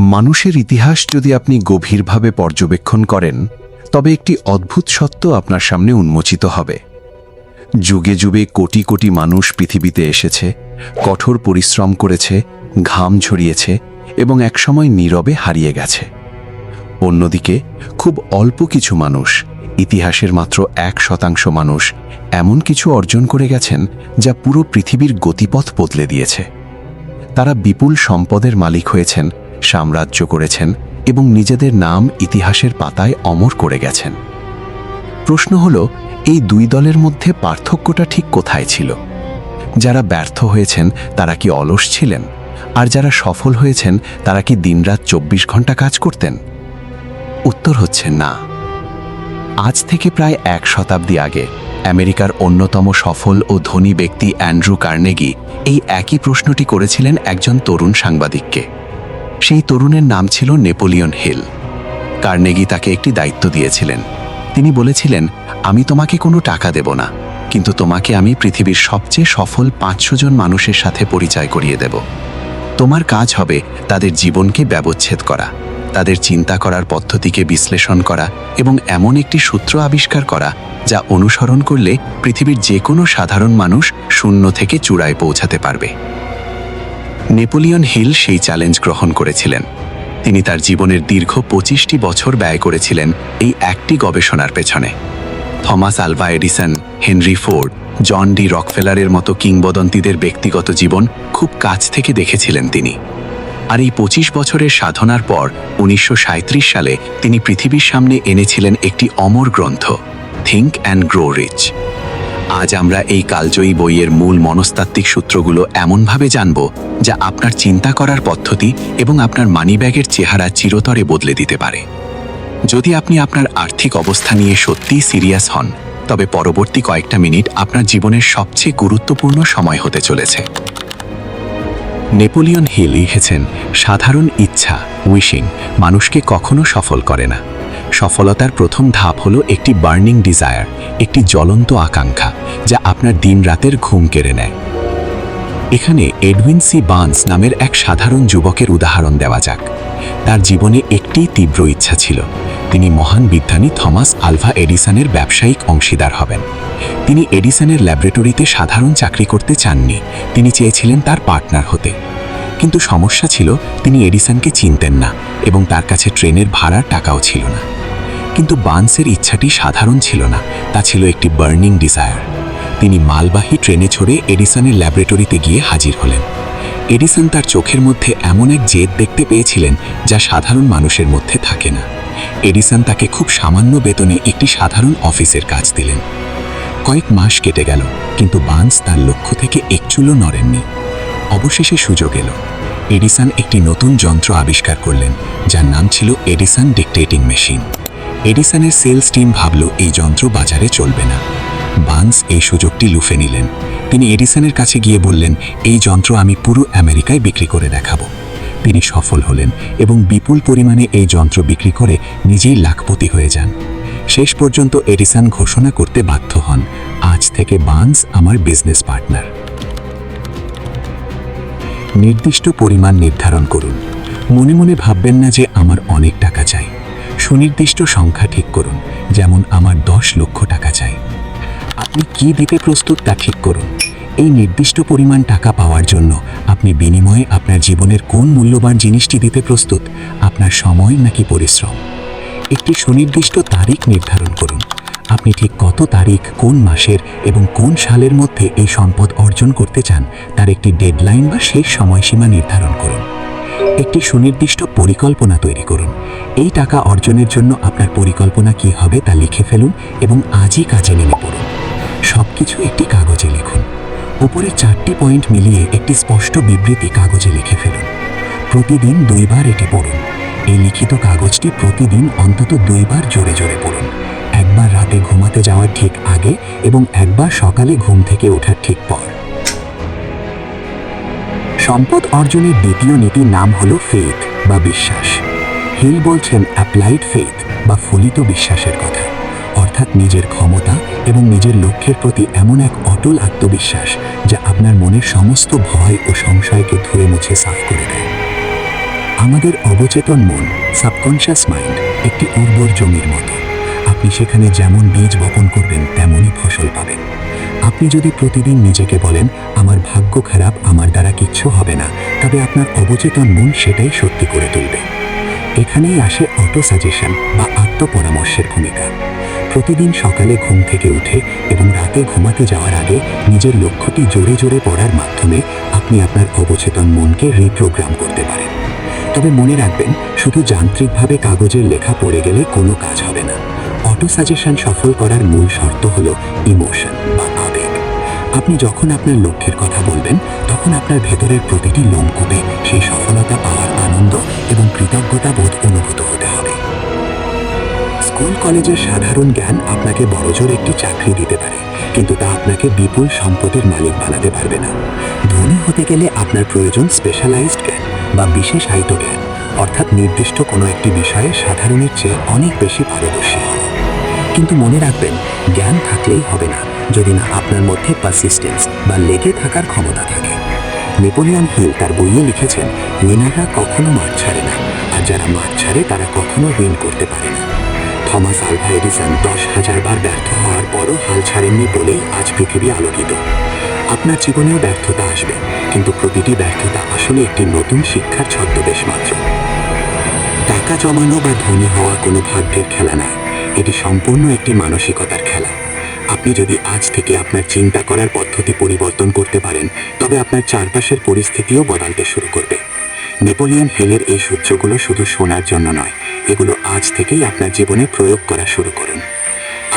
মানুষের ইতিহাস যদি আপনি গভীরভাবে পর্যবেক্ষণ করেন তবে একটি অদ্ভুত সত্য আপনার সামনে উন্মোচিত হবে। যুগে যুগে কোটি কোটি মানুষ পৃথিবীতে এসেছে, কঠোর পরিশ্রম করেছে, ঘাম ঝরিয়েছে এবং একসময় নীরবে হারিয়ে গেছে। অন্যদিকে খুব অল্প কিছু মানুষ, ইতিহাসের মাত্র 1% মানুষ এমন কিছু অর্জন করে গেছেন যা পুরো পৃথিবীর গতিপথ বদলে দিয়েছে। তারা বিপুল সম্পদের মালিক হয়েছেন, সাম্রাজ্য করেছেন এবং নিজেদের নাম ইতিহাসের পাতায় অমর করে গেছেন। প্রশ্ন হল, এই দুই দলের মধ্যে পার্থক্যটা ঠিক কোথায় ছিল? যারা ব্যর্থ হয়েছেন তারা কি অলস ছিলেন? আর যারা সফল হয়েছেন তারা কি দিনরাত 24 ঘন্টা কাজ করতেন? উত্তর হচ্ছে না। আজ থেকে প্রায় 1 শতাব্দী আগে আমেরিকার অন্যতম সফল ও ধনী ব্যক্তি অ্যান্ড্রু কার্নেগি এই একই প্রশ্নটি করেছিলেন একজন তরুণ সাংবাদিককে। সেই তরুণের নাম ছিল নেপোলিয়ন হিল। কার্নেগি তাকে একটি দায়িত্ব দিয়েছিলেন। তিনি বলেছিলেন, আমি তোমাকে কোনো টাকা দেব না, কিন্তু তোমাকে আমি পৃথিবীর সবচেয়ে সফল 500 জন মানুষের সাথে পরিচয় করিয়ে দেব। তোমার কাজ হবে তাদের জীবনকে ব্যবচ্ছেদ করা, তাদের চিন্তা করার পদ্ধতিকে বিশ্লেষণ করা এবং এমন একটি সূত্র আবিষ্কার করা যা অনুসরণ করলে পৃথিবীর যে কোনো সাধারণ মানুষ শূন্য থেকে চূড়ায় পৌঁছাতে পারবে। নেপোলিয়ন হিল সেই চ্যালেঞ্জ গ্রহণ করেছিলেন। তিনি তার জীবনের দীর্ঘ 25টি বছর ব্যয় করেছিলেন এই একটি গবেষণার পেছনে। Thomas Alva Edison, Henry Ford, John D রকফেলারের মতো কিংবদন্তিদের ব্যক্তিগত জীবন খুব কাছ থেকে দেখেছিলেন তিনি। আর এই 25 বছরের সাধনার পর 1937 সালে তিনি পৃথিবীর সামনে এনেছিলেন একটি অমর গ্রন্থ, থিঙ্ক অ্যান্ড গ্রো রিচ। আজ আমরা এই কালজয়ী বইয়ের মূল মনস্তাত্ত্বিক সূত্রগুলো এমনভাবে জানব যা আপনার চিন্তা করার পদ্ধতি এবং আপনার মানিব্যাগের চেহারা চিরতরে বদলে দিতে পারে। যদি আপনি আপনার আর্থিক অবস্থা নিয়ে সত্যিই সিরিয়াস হন, তবে পরবর্তী কয়েকটা মিনিট আপনার জীবনের সবচেয়ে গুরুত্বপূর্ণ সময় হতে চলেছে। নেপোলিয়ন হিল লিখেছেন, সাধারণ ইচ্ছা, উইশিং, মানুষকে কখনো সফল করে না। সফলতার প্রথম ধাপ হলো একটি বার্নিং ডিজায়ার, একটি জ্বলন্ত আকাঙ্ক্ষা যা আপনার দিন রাতের ঘুম কেড়ে নেয়। এখানে এডউইন সি বার্নস নামের এক সাধারণ যুবকের উদাহরণ দেওয়া যাক। তার জীবনে একটি তীব্র ইচ্ছা ছিল, তিনি মহান বিজ্ঞানী থমাস আলভা এডিসনের ব্যবসায়িক অংশীদার হবেন। তিনি এডিসনের ল্যাবরেটরিতে সাধারণ চাকরি করতে চাননি, তিনি চেয়েছিলেন তার পার্টনার হতে। কিন্তু সমস্যা ছিল, তিনি এডিসনকে চিনতেন না এবং তার কাছে ট্রেনের ভাড়ার টাকাও ছিল না। কিন্তু বার্নসের ইচ্ছাটি সাধারণ ছিল না, তা ছিল একটি বার্নিং ডিজায়ার। তিনি মালবাহী ট্রেনে চড়ে এডিসনের ল্যাবরেটরিতে গিয়ে হাজির হলেন। এডিসন তার চোখের মধ্যে এমন এক জেদ দেখতে পেয়েছিলেন যা সাধারণ মানুষের মধ্যে থাকে না। এডিসন তাকে খুব সামান্য বেতনে একটি সাধারণ অফিসের কাজ দিলেন। কয়েক মাস কেটে গেল, কিন্তু বার্নস তার লক্ষ্য থেকে একচুলও নড়েননি। অবশেষে সুযোগ এলো। এডিসন একটি নতুন যন্ত্র আবিষ্কার করলেন যার নাম ছিল এডিসন ডিকটেটিং মেশিন। এডিসনের সেলস টিম ভাবল এই যন্ত্র বাজারে চলবে না। বার্নস এই সুযোগটি লুফে নিলেন। তিনি এডিসনের কাছে গিয়ে বললেন, এই যন্ত্র আমি পুরো আমেরিকায় বিক্রি করে দেখাবো। তিনি সফল হলেন এবং বিপুল পরিমাণে এই যন্ত্র বিক্রি করে নিজেই লাখপতি হয়ে যান। শেষ পর্যন্ত এডিসন ঘোষণা করতে বাধ্য হন, আজ থেকে বার্নস আমার বিজনেস পার্টনার। নির্দিষ্ট পরিমাণ নির্ধারণ করুন। মনে মনে ভাববেন না যে আমার অনেক টাকা চাই। সুনির্দিষ্ট সংখ্যা ঠিক করুন, যেমন আমার 10 লক্ষ টাকা চাই। আপনি কি দিতে প্রস্তুত তা ঠিক করুন। এই নির্দিষ্ট পরিমাণ টাকা পাওয়ার জন্য আপনি বিনিময়ে আপনার জীবনের কোন মূল্যবান জিনিসটি দিতে প্রস্তুত, আপনার সময় নাকি পরিশ্রম? একটি সুনির্দিষ্ট তারিখ নির্ধারণ করুন। আপনি ঠিক কত তারিখ, কোন মাসের এবং কোন সালের মধ্যে এই সম্পদ অর্জন করতে চান তার একটি ডেডলাইন বা শেষ সময়সীমা নির্ধারণ করুন। একটি সুনির্দিষ্ট পরিকল্পনা তৈরি করুন। এই টাকা অর্জনের জন্য আপনার পরিকল্পনা কী হবে তা লিখে ফেলুন এবং আজই কাজে নেমে পড়ুন। সবকিছু একটি কাগজে লিখুন। উপরে 4টি পয়েন্ট মিলিয়ে একটি স্পষ্ট বিবৃতি কাগজে লিখে ফেলুন। প্রতিদিন 2 বার এটি পড়ুন। এই লিখিত কাগজটি প্রতিদিন অন্তত 2 বার জোরে জোরে পড়ুন। একবার রাতে ঘুমাতে যাওয়ার ঠিক আগে এবং একবার সকালে ঘুম থেকে ওঠার ঠিক পর। সম্পদ অর্জনের দ্বিতীয় নীতির নাম হলো ফেথ বা বিশ্বাস। হিল বলছেন অ্যাপ্লাইড ফেথ বা ফলিত বিশ্বাসের কথা, অর্থাৎ নিজের ক্ষমতা এবং নিজের লক্ষ্যের প্রতি এমন এক অটল আত্মবিশ্বাস যা আপনার মনের সমস্ত ভয় ও সংশয়কে ধুয়ে মুছে সাফ করে দেয়। আমাদের অবচেতন মন, সাবকনশিয়াস মাইন্ড, একটি উর্বর জমির মতো। আপনি সেখানে যেমন বীজ বপন করবেন তেমনই ফসল পাবেন। আপনি যদি প্রতিদিন নিজেকে বলেন আমার ভাগ্য খারাপ, আমার দ্বারা কিচ্ছু হবে না, তবে আপনার অবচেতন মন সেটাই সত্যি করে তুলবে। এখানেই আসে অটো সাজেশন বা আত্মপরামর্শের ভূমিকা। প্রতিদিন সকালে ঘুম থেকে উঠে এবং রাতে ঘুমাতে যাওয়ার আগে নিজের লক্ষ্যটি জোরে জোরে পড়ার মাধ্যমে আপনি আপনার অবচেতন মনকে রিপ্রোগ্রাম করতে পারেন। তবে মনে রাখবেন, শুধু যান্ত্রিকভাবে কাগজের লেখা পড়ে গেলে কোনো কাজ হবে না। অটো সাজেশন সফল করার মূল শর্ত হল ইমোশন বা আবেগ। আপনি যখন আপনার লক্ষ্যের কথা বলবেন, তখন আপনার ভেতরের প্রতিটি লোমকূপে সেই সফলতা পাওয়ার আনন্দ এবং কৃতজ্ঞতা বোধ অনুভূত হতে হবে। স্কুল কলেজের সাধারণ জ্ঞান আপনাকে বড়জোর একটি চাকরি দিতে পারে, কিন্তু তা আপনাকে বিপুল সম্পদের মালিক বানাতে পারবে না। ধনী হতে গেলে আপনার প্রয়োজন স্পেশালাইজড জ্ঞান বা বিশেষায়িত জ্ঞান, অর্থাৎ নির্দিষ্ট কোনো একটি বিষয়ে সাধারণের চেয়ে অনেক বেশি পারদর্শী হওয়া। কিন্তু মনে রাখবেন, জ্ঞান থাকলেই হবে না যদি না আপনার মধ্যে পারসিস্টেন্স বা লেগে থাকার ক্ষমতা থাকে। নেপোলিয়ন হিল তার বইয়ে লিখেছেন, উইনাররা কখনো মাঠ ছাড়ে না, আর যারা মাঠ ছাড়ে তারা কখনো উইন করতে পারে না। থমাস আলভা এডিসন 10,000 বার ব্যর্থ হওয়ার পরও হাল ছাড়েননি বলেই আজ পৃথিবী আলোকিত। আপনার জীবনেও ব্যর্থতা আসবে, কিন্তু প্রতিটি ব্যর্থতা আসলে একটি নতুন শিক্ষার ছদ্মবেশ মাত্র। টাকা জমানো বা ধনী হওয়া কোনো ভাগ্যের খেলা নয়, এটি সম্পূর্ণ একটি মানসিকতার খেলা। আপনি যদি আজ থেকে আপনার চিন্তা করার পদ্ধতি পরিবর্তন করতে পারেন, তবে আপনার চারপাশের পরিস্থিতিও বদলাতে শুরু করবে। নেপোলিয়ন হিলের এই সূত্রগুলো শুধু শোনার জন্য নয়, এগুলো আজ থেকেই আপনার জীবনে প্রয়োগ করা শুরু করুন।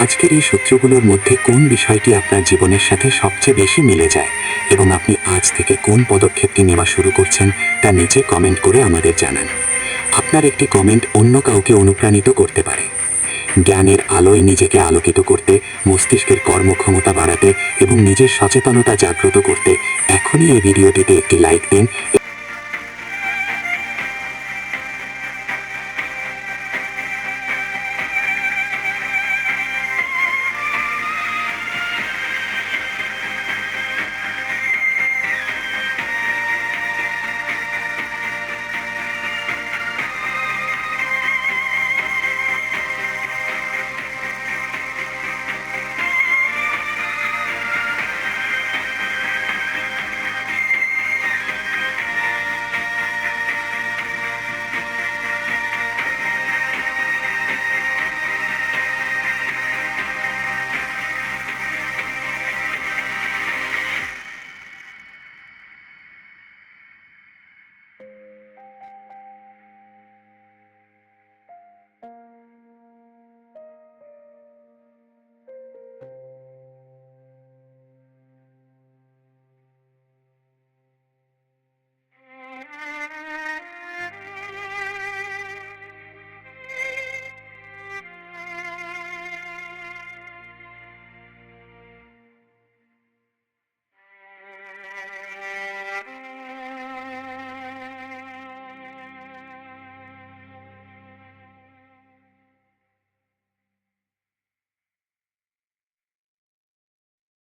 আজকের এই সূত্রগুলোর মধ্যে কোন বিষয়টি আপনার জীবনের সাথে সবচেয়ে বেশি মিলে যায় এবং আপনি আজ থেকে কোন পদক্ষেপটি নেওয়া শুরু করছেন তা নিচে কমেন্ট করে আমাদের জানান। আপনার একটি কমেন্ট অন্য কাউকে অনুপ্রাণিত করতে পারে। জ্ঞানের আলোয় নিজেকে আলোকিত করতে, মস্তিষ্কের কর্মক্ষমতা বাড়াতে এবং নিজের সচেতনতা জাগ্রত করতে এখনই এই ভিডিওটিতে একটি লাইক দিন।